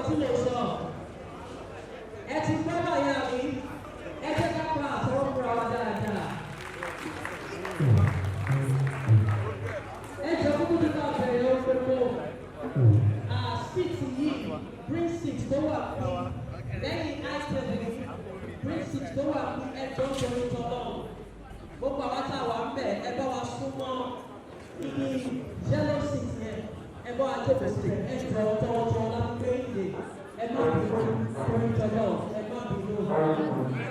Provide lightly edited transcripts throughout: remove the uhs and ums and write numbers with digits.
tí mo sọ ẹ ti gbọ́dọ̀ yà mí ẹ jẹ́ ká pa àtọwọ́fúnra wa dáadáa. ẹ jọ kúkú nípa bẹ̀rẹ̀ ohun gbogbo síìtì yìí bring six tó wà fún lẹ́yìn item bring six tó wà fún ẹjọ́ torí tọ́lọ́ gbogbo àwọn tá a wà ń bẹ̀ ẹ bá wa súnmọ́ ibi yellow six yẹn ẹ bá wa jókòó sílẹ̀ ẹ jọ tọwọ́tọwọ́ láti gbé ìdè ẹ má bínú torí tọ́lọ́ ẹ má bínú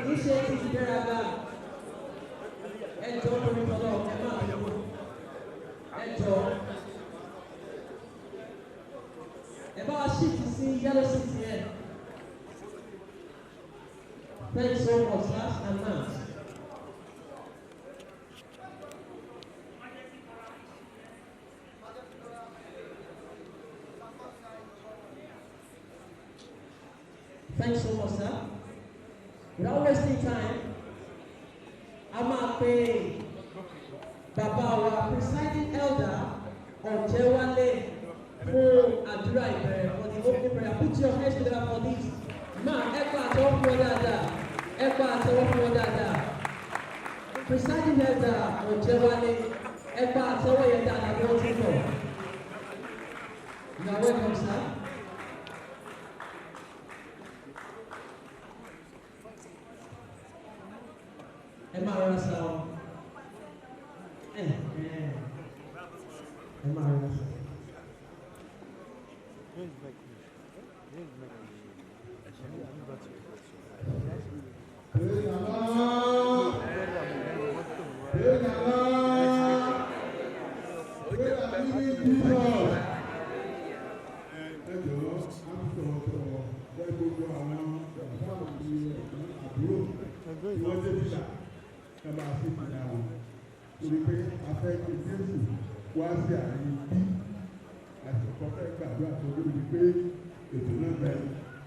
kì í ṣe ti ìgbéraga ẹ jọ torí tọ́lọ́ ẹ má bínú ẹ jọ ẹ bá wa shift sí yellow six yẹn. Thanks so much, last and last. Thanks so much, sir. Without wasting time, I'm going to pay Baba, our presiding elder, Ọ̀jẹ̀wálé, for àdúrà ìbẹ̀rẹ̀ for the opening prayer. Put your hands together for this. Man, ẹ̀kọ́ àtọwọ́ fún ọ dáadáa. Ẹ̀kọ́ àtọwọ́ fún ọ dáadáa. Presiding elder, Ọ̀jẹ̀wálé, ẹ̀kọ́ àtọwọ́ yẹn dáadáa bí wọ́n ti bọ̀. You are welcome, sir. Ẹ máa rọra sá ọ. Ẹ máa rọra sá. Torí pé afẹ́ kí Jésù wá sí àárín bí àti ọ̀pọ̀ fẹ́ gbàdúrà tó lórí pé ètò náà bẹ̀rẹ̀.